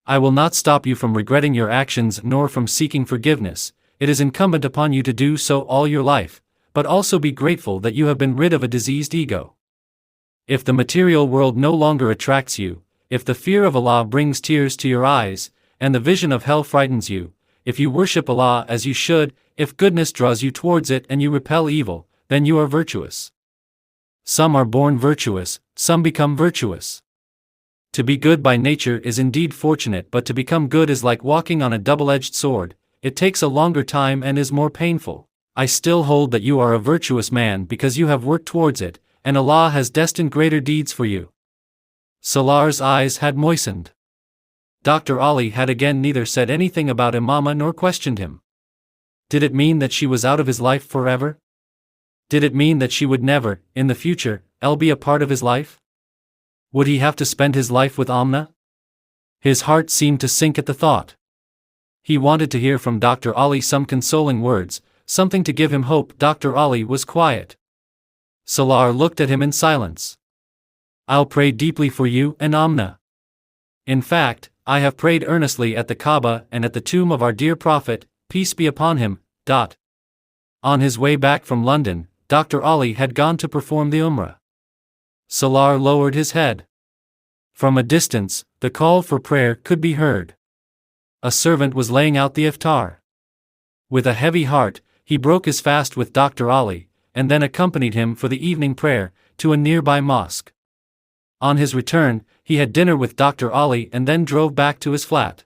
Speaker 1: I will not stop you from regretting your actions nor from seeking forgiveness. It is incumbent upon you to do so all your life, but also be grateful that you have been rid of a diseased ego. If the material world no longer attracts you, if the fear of Allah brings tears to your eyes, and the vision of hell frightens you, if you worship Allah as you should, if goodness draws you towards it and you repel evil, then you are virtuous. Some are born virtuous, some become virtuous. To be good by nature is indeed fortunate, but to become good is like walking on a double-edged sword. It takes a longer time and is more painful. I still hold that you are a virtuous man because you have worked towards it, and Allah has destined greater deeds for you." Salaar's eyes had moistened. Dr. Ali had again neither said anything about Imama nor questioned him. Did it mean that she was out of his life forever? Did it mean that she would never, in the future, be a part of his life? Would he have to spend his life with Amna? His heart seemed to sink at the thought. He wanted to hear from Dr. Ali some consoling words, something to give him hope. Dr. Ali was quiet. Salaar looked at him in silence. "I'll pray deeply for you and Amna. In fact, I have prayed earnestly at the Kaaba and at the tomb of our dear Prophet, peace be upon him." On his way back from London, Dr. Ali had gone to perform the Umrah. Salaar lowered his head. From a distance, the call for prayer could be heard. A servant was laying out the iftar. With a heavy heart, he broke his fast with Dr. Ali, and then accompanied him for the evening prayer, to a nearby mosque. On his return, he had dinner with Dr. Ali and then drove back to his flat.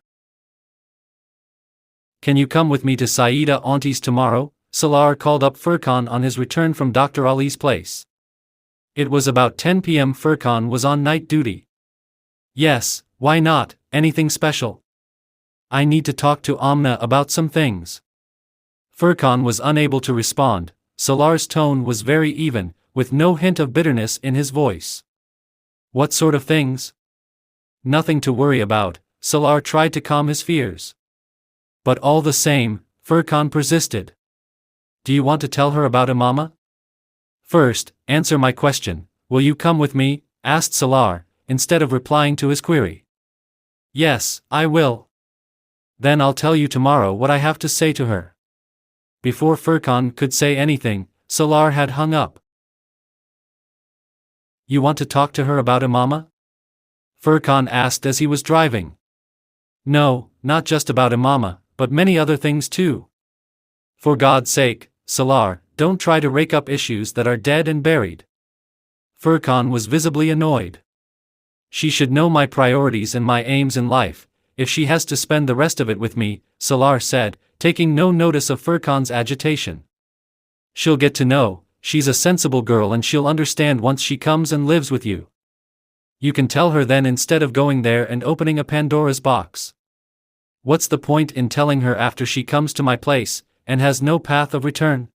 Speaker 1: "Can you come with me to Saida Auntie's tomorrow?" Salaar called up Furqan on his return from Dr. Ali's place. It was about 10 p.m. Furqan was on night duty. "Yes, why not, anything special?" "I need to talk to Amna about some things." Furqan was unable to respond. Salaar's tone was very even, with no hint of bitterness in his voice. "What sort of things?" "Nothing to worry about," Salaar tried to calm his fears. But all the same, Furqan persisted. "Do you want to tell her about Imama?" "First, answer my question, will you come with me?" asked Salaar, instead of replying to his query. "Yes, I will." "Then I'll tell you tomorrow what I have to say to her." Before Furqan could say anything, Salaar had hung up. "You want to talk to her about Imama?" Furqan asked as he was driving. "No, not just about Imama, but many other things too." "For God's sake, Salaar, don't try to rake up issues that are dead and buried." Furqan was visibly annoyed. "She should know my priorities and my aims in life, if she has to spend the rest of it with me," Salaar said, taking no notice of Furqan's agitation. "She'll get to know, she's a sensible girl and she'll understand once she comes and lives with you. You can tell her then instead of going there and opening a Pandora's box. What's the point in telling her after she comes to my place, and has no path of return?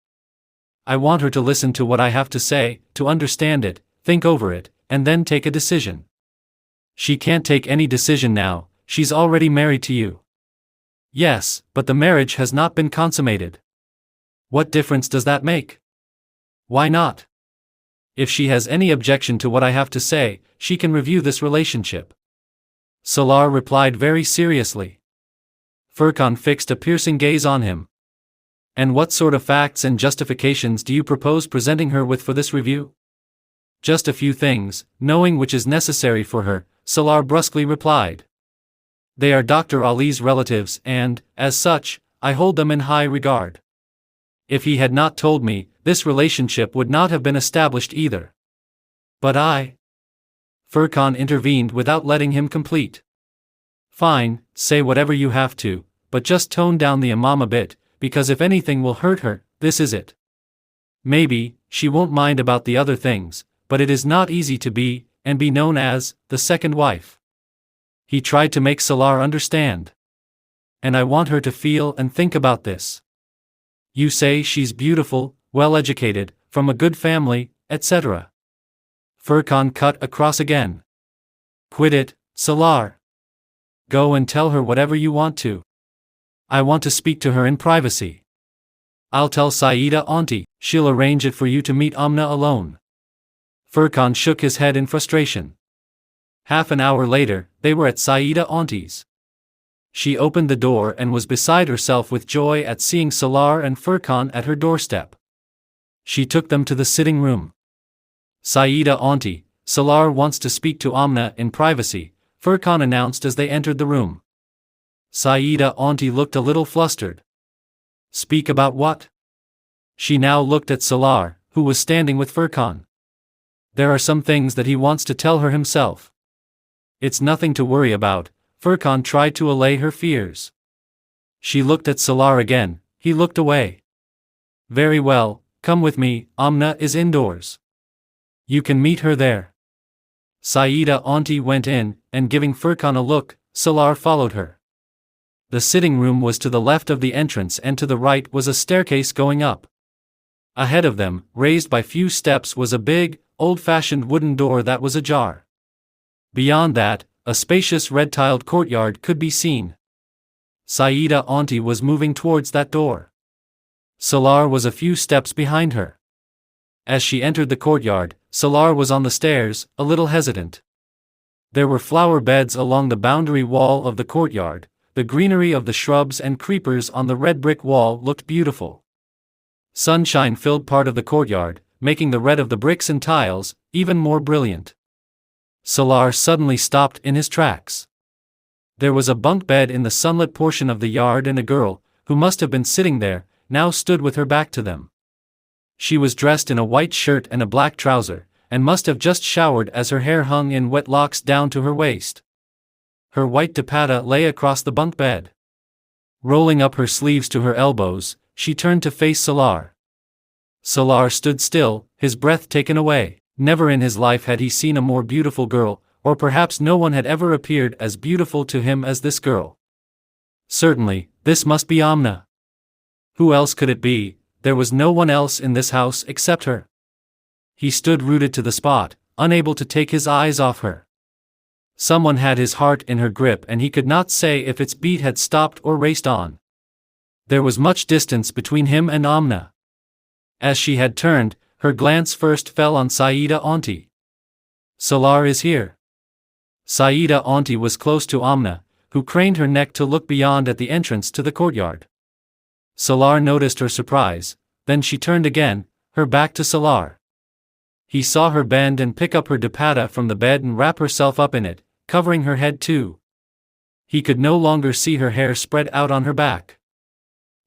Speaker 1: I want her to listen to what I have to say, to understand it, think over it, and then take a decision. She can't take any decision now, she's already married to you." "Yes, but the marriage has not been consummated." "What difference does that make?" "Why not? If she has any objection to what I have to say, she can review this relationship." Salaar replied very seriously. Furqan fixed a piercing gaze on him. "And what sort of facts and justifications do you propose presenting her with for this review?" "Just a few things, knowing which is necessary for her," Salaar brusquely replied. "They are Dr. Ali's relatives and, as such, I hold them in high regard. If he had not told me, this relationship would not have been established either." "But I—" Furqan intervened without letting him complete. "Fine, say whatever you have to, but just tone down the Imam a bit, because if anything will hurt her, this is it. Maybe, she won't mind about the other things, but it is not easy to be, and be known as, the second wife." He tried to make Salaar understand. "And I want her to feel and think about this. You say she's beautiful, well-educated, from a good family, etc." Furqan cut across again. "Quit it, Salaar. Go and tell her whatever you want to. I want to speak to her in privacy. I'll tell Saida Auntie, she'll arrange it for you to meet Amna alone." Furqan shook his head in frustration. Half an hour later, they were at Saida Auntie's. She opened the door and was beside herself with joy at seeing Salaar and Furqan at her doorstep. She took them to the sitting room. "Saida Auntie, Salaar wants to speak to Amna in privacy," Furqan announced as they entered the room. Saida Auntie looked a little flustered. "Speak about what?" She now looked at Salaar, who was standing with Furqan. "There are some things that he wants to tell her himself." "It's nothing to worry about," Furqan tried to allay her fears. She looked at Salaar again, he looked away. "Very well, come with me, Amna is indoors. You can meet her there." Saida Auntie went in, and giving Furqan a look, Salaar followed her. The sitting room was to the left of the entrance and to the right was a staircase going up. Ahead of them, raised by few steps, was a big, old-fashioned wooden door that was ajar. Beyond that, a spacious red-tiled courtyard could be seen. Saida Auntie was moving towards that door. Salaar was a few steps behind her. As she entered the courtyard, Salaar was on the stairs, a little hesitant. There were flower beds along the boundary wall of the courtyard. The greenery of the shrubs and creepers on the red brick wall looked beautiful. Sunshine filled part of the courtyard, making the red of the bricks and tiles even more brilliant. Salaar suddenly stopped in his tracks. There was a bunk bed in the sunlit portion of the yard, and a girl, who must have been sitting there, now stood with her back to them. She was dressed in a white shirt and a black trouser, and must have just showered, as her hair hung in wet locks down to her waist. Her white dupatta lay across the bunk bed. Rolling up her sleeves to her elbows, she turned to face Salaar. Salaar stood still, his breath taken away. Never in his life had he seen a more beautiful girl, or perhaps no one had ever appeared as beautiful to him as this girl. Certainly, this must be Amna. Who else could it be? There was no one else in this house except her. He stood rooted to the spot, unable to take his eyes off her. Someone had his heart in her grip, and he could not say if its beat had stopped or raced on. There was much distance between him and Amna. As she had turned, her glance first fell on Saida Auntie. Salaar is here. Saida Auntie was close to Amna, who craned her neck to look beyond at the entrance to the courtyard. Salaar noticed her surprise, then she turned again, her back to Salaar. He saw her bend and pick up her dupatta from the bed and wrap herself up in it, covering her head too. He could no longer see her hair spread out on her back.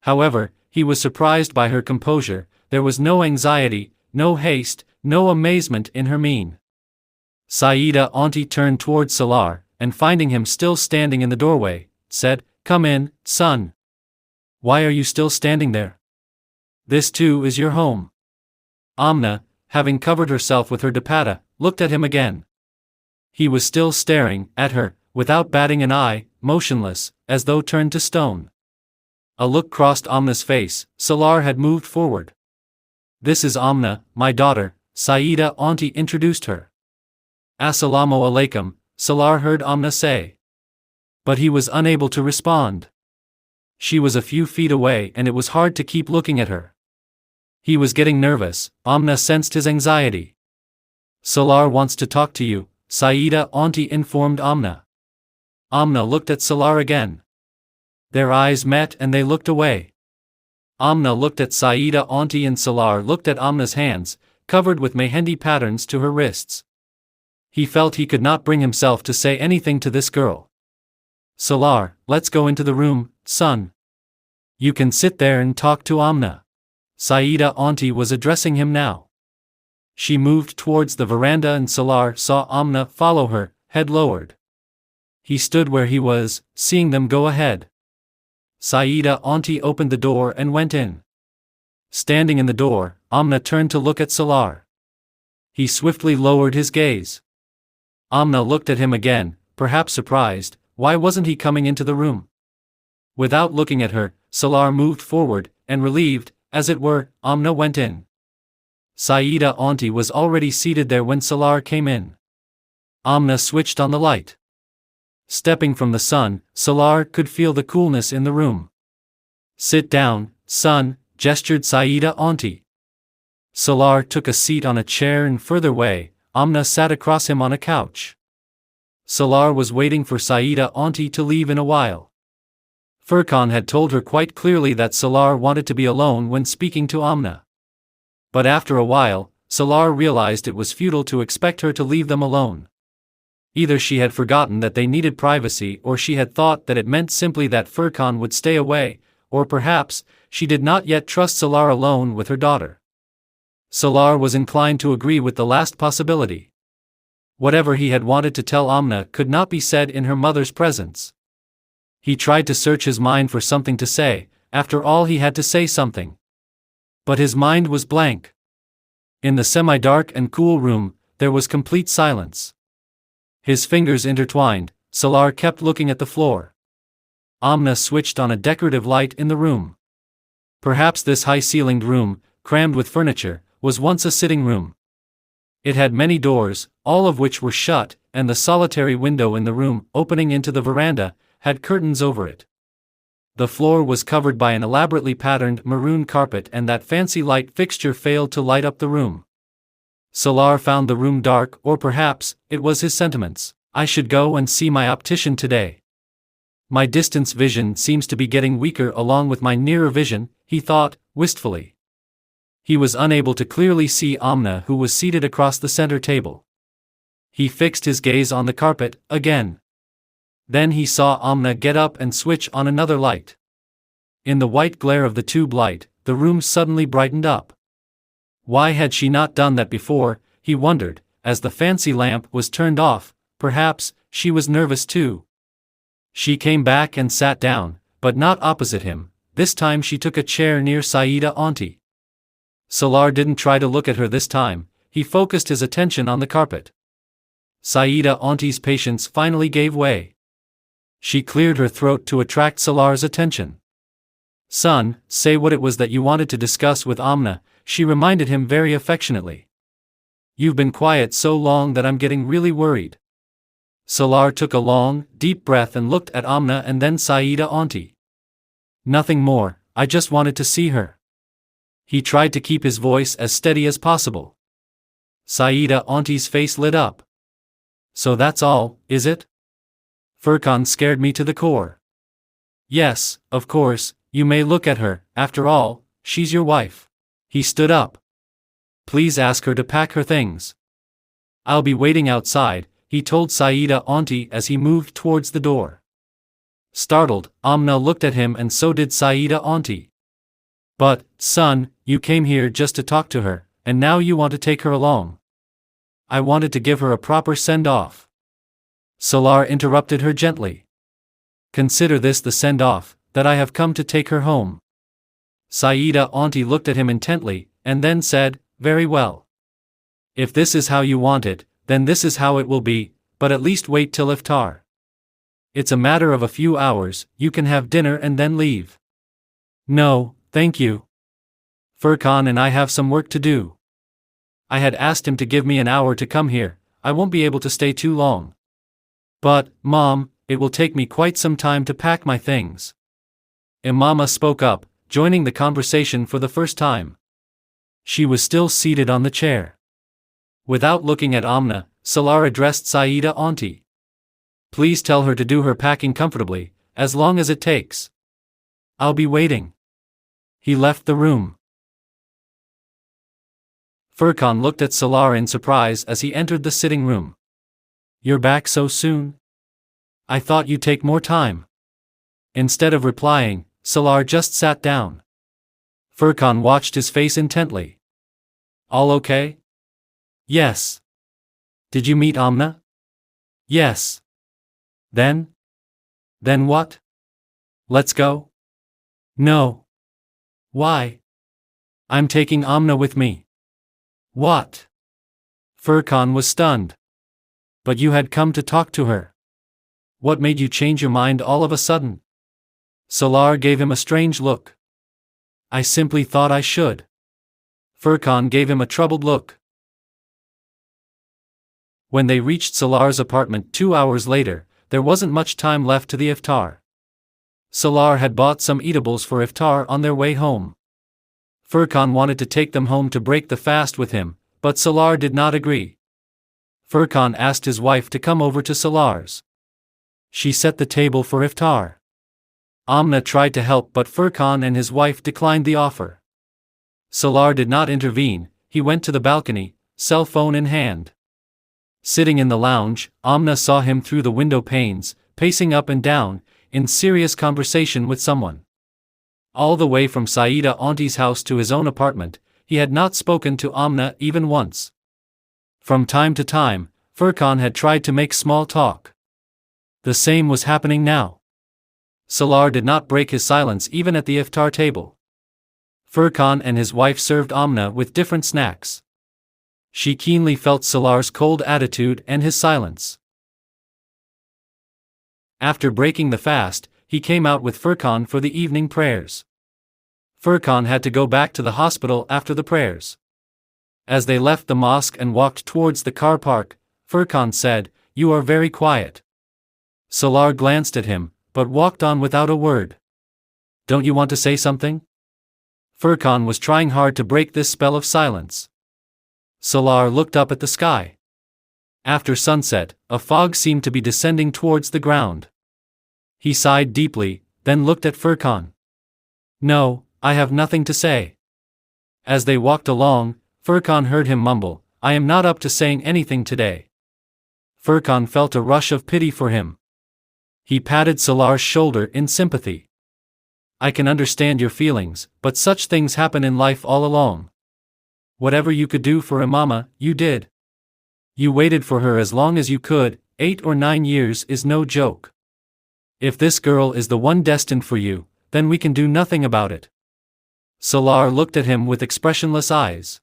Speaker 1: However, he was surprised by her composure. There was no anxiety, no haste, no amazement in her mien. Saida Auntie turned towards Salaar, and finding him still standing in the doorway, said, "Come in, son. Why are you still standing there? This too is your home." Amna, having covered herself with her dupatta, looked at him again. He was still staring at her, without batting an eye, motionless, as though turned to stone. A look crossed Amna's face. Salaar had moved forward. "This is Amna, my daughter," Saida Auntie introduced her. "Assalamu alaikum," Salaar heard Amna say. But he was unable to respond. She was a few feet away, and it was hard to keep looking at her. He was getting nervous. Amna sensed his anxiety. "Salaar wants to talk to you," Saida Auntie informed Amna. Amna looked at Salaar again. Their eyes met and they looked away. Amna looked at Saida Auntie and Salaar looked at Amna's hands, covered with mehendi patterns to her wrists. He felt he could not bring himself to say anything to this girl. "Salaar, let's go into the room, son. You can sit there and talk to Amna." Saida Auntie was addressing him now. She moved towards the veranda and Salaar saw Amna follow her, head lowered. He stood where he was, seeing them go ahead. Saida Auntie opened the door and went in. Standing in the door, Amna turned to look at Salaar. He swiftly lowered his gaze. Amna looked at him again, perhaps surprised. Why wasn't he coming into the room? Without looking at her, Salaar moved forward, and relieved, as it were, Amna went in. Saida Auntie was already seated there when Salaar came in. Amna switched on the light. Stepping from the sun, Salaar could feel the coolness in the room. "Sit down, son," gestured Saida Auntie. Salaar took a seat on a chair, and further away, Amna sat across him on a couch. Salaar was waiting for Saida Auntie to leave in a while. Furqan had told her quite clearly that Salaar wanted to be alone when speaking to Amna. But after a while, Salaar realized it was futile to expect her to leave them alone. Either she had forgotten that they needed privacy, or she had thought that it meant simply that Furqan would stay away, or perhaps, she did not yet trust Salaar alone with her daughter. Salaar was inclined to agree with the last possibility. Whatever he had wanted to tell Amna could not be said in her mother's presence. He tried to search his mind for something to say. After all, he had to say something. But his mind was blank. In the semi-dark and cool room, there was complete silence. His fingers intertwined, Salaar kept looking at the floor. Amna switched on a decorative light in the room. Perhaps this high-ceilinged room, crammed with furniture, was once a sitting room. It had many doors, all of which were shut, and the solitary window in the room, opening into the veranda, had curtains over it. The floor was covered by an elaborately patterned maroon carpet, and that fancy light fixture failed to light up the room. Salaar found the room dark, or perhaps, it was his sentiments. "I should go and see my optician today. My distance vision seems to be getting weaker along with my nearer vision," he thought, wistfully. He was unable to clearly see Amna, who was seated across the center table. He fixed his gaze on the carpet, again. Then he saw Amna get up and switch on another light. In the white glare of the tube light, the room suddenly brightened up. Why had she not done that before, he wondered, as the fancy lamp was turned off. Perhaps she was nervous too. She came back and sat down, but not opposite him. This time she took a chair near Saida Auntie. Salaar didn't try to look at her this time, he focused his attention on the carpet. Saida Auntie's patience finally gave way. She cleared her throat to attract Salaar's attention. "Son, say what it was that you wanted to discuss with Amna," she reminded him very affectionately. "You've been quiet so long that I'm getting really worried." Salaar took a long, deep breath and looked at Amna and then Saida Auntie. "Nothing more, I just wanted to see her." He tried to keep his voice as steady as possible. Saida Auntie's face lit up. "So that's all, is it?" Furkan scared me to the core. "Yes, of course, you may look at her, after all, she's your wife." He stood up. "Please ask her to pack her things. I'll be waiting outside," he told Saida Auntie as he moved towards the door. Startled, Amna looked at him and so did Saida Auntie. "But, son, you came here just to talk to her, and now you want to take her along." "I wanted to give her a proper send-off." Salaar interrupted her gently. "Consider this the send-off, that I have come to take her home." Saida Auntie looked at him intently, and then said, "Very well. If this is how you want it, then this is how it will be, but at least wait till iftar. It's a matter of a few hours, you can have dinner and then leave." "No, thank you. Furkan and I have some work to do. I had asked him to give me an hour to come here, I won't be able to stay too long. But, Mom, it will take me quite some time to pack my things." Imama spoke up, joining the conversation for the first time. She was still seated on the chair. Without looking at Amna, Salaar addressed Saida Auntie. "Please tell her to do her packing comfortably, as long as it takes. I'll be waiting." He left the room. Furkan looked at Salaar in surprise as he entered the sitting room. "You're back so soon? I thought you'd take more time." Instead of replying, Salaar just sat down. Furkan watched his face intently. "All okay?" "Yes." "Did you meet Amna?" "Yes." Then? Then what? Let's go?" "No." "Why?" "I'm taking Amna with me." "What?" Furkan was stunned. "But you had come to talk to her. What made you change your mind all of a sudden?" Salaar gave him a strange look. "I simply thought I should." Furkan gave him a troubled look. When they reached Salaar's apartment 2 hours later, there wasn't much time left to the iftar. Salaar had bought some eatables for iftar on their way home. Furkan wanted to take them home to break the fast with him, but Salaar did not agree. Furkan asked his wife to come over to Salaar's. She set the table for iftar. Amna tried to help but Furkan and his wife declined the offer. Salaar did not intervene, he went to the balcony, cell phone in hand. Sitting in the lounge, Amna saw him through the window panes, pacing up and down, in serious conversation with someone. All the way from Saida Auntie's house to his own apartment, he had not spoken to Amna even once. From time to time, Furkan had tried to make small talk. The same was happening now. Salaar did not break his silence even at the iftar table. Furkan and his wife served Amna with different snacks. She keenly felt Salaar's cold attitude and his silence. After breaking the fast, he came out with Furkan for the evening prayers. Furkan had to go back to the hospital after the prayers. As they left the mosque and walked towards the car park, Furkan said, "You are very quiet." Salaar glanced at him, but walked on without a word. "Don't you want to say something?" Furkan was trying hard to break this spell of silence. Salaar looked up at the sky. After sunset, a fog seemed to be descending towards the ground. He sighed deeply, then looked at Furkan. "No, I have nothing to say." As they walked along, Furkan heard him mumble, "I am not up to saying anything today." Furkan felt a rush of pity for him. He patted Salaar's shoulder in sympathy. "I can understand your feelings, but such things happen in life all along. Whatever you could do for Imama, you did. You waited for her as long as you could. 8 or 9 years is no joke. If this girl is the one destined for you, then we can do nothing about it." Salaar looked at him with expressionless eyes.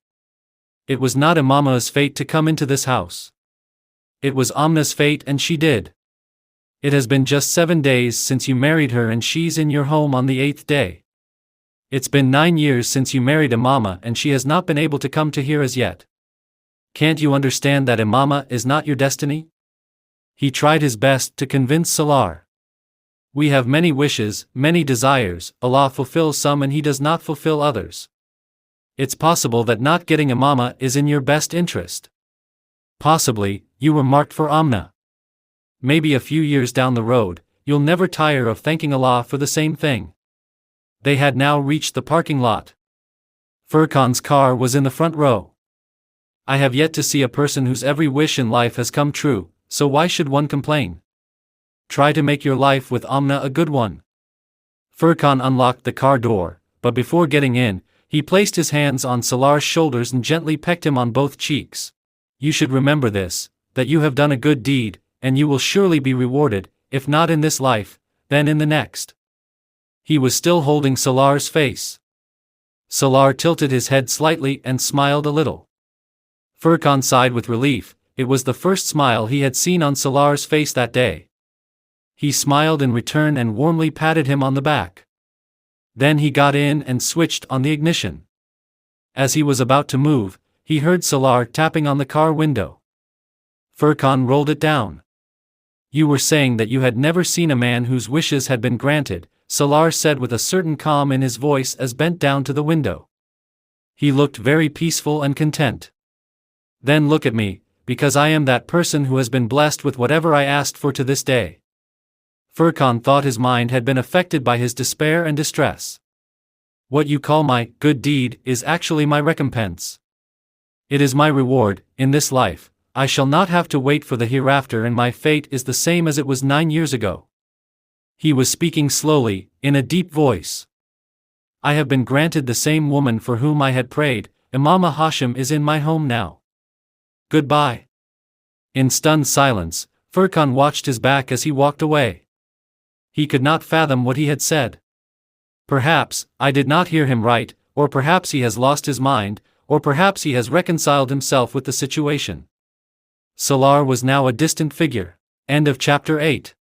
Speaker 1: It was not Imama's fate to come into this house. It was Amna's fate, and she did. It has been just 7 days since you married her, and she's in your home on the 8th day. It's been 9 years since you married Imama, and she has not been able to come to here as yet. Can't you understand that Imama is not your destiny? He tried his best to convince Salaar. We have many wishes, many desires. Allah fulfills some and He does not fulfill others. It's possible that not getting Imama is in your best interest. Possibly, you were marked for Amna. Maybe a few years down the road, you'll never tire of thanking Allah for the same thing. They had now reached the parking lot. Furkan's car was in the front row. I have yet to see a person whose every wish in life has come true, so why should one complain? Try to make your life with Amna a good one. Furkan unlocked the car door, but before getting in, he placed his hands on Salaar's shoulders and gently pecked him on both cheeks. You should remember this, that you have done a good deed, and you will surely be rewarded, if not in this life, then in the next. He was still holding Salaar's face. Salaar tilted his head slightly and smiled a little. Furkan sighed with relief. It was the first smile he had seen on Salaar's face that day. He smiled in return and warmly patted him on the back. Then he got in and switched on the ignition. As he was about to move, he heard Salaar tapping on the car window. Furkan rolled it down. You were saying that you had never seen a man whose wishes had been granted, Salaar said with a certain calm in his voice as bent down to the window. He looked very peaceful and content. Then look at me, because I am that person who has been blessed with whatever I asked for to this day. Furkan thought his mind had been affected by his despair and distress. What you call my good deed is actually my recompense. It is my reward. In this life, I shall not have to wait for the hereafter, and my fate is the same as it was 9 years ago. He was speaking slowly, in a deep voice. I have been granted the same woman for whom I had prayed. Imama Hashim is in my home now. Goodbye. In stunned silence, Furkan watched his back as he walked away. He could not fathom what he had said. Perhaps I did not hear him right, or perhaps he has lost his mind, or perhaps he has reconciled himself with the situation. Salaar was now a distant figure. End of chapter 8.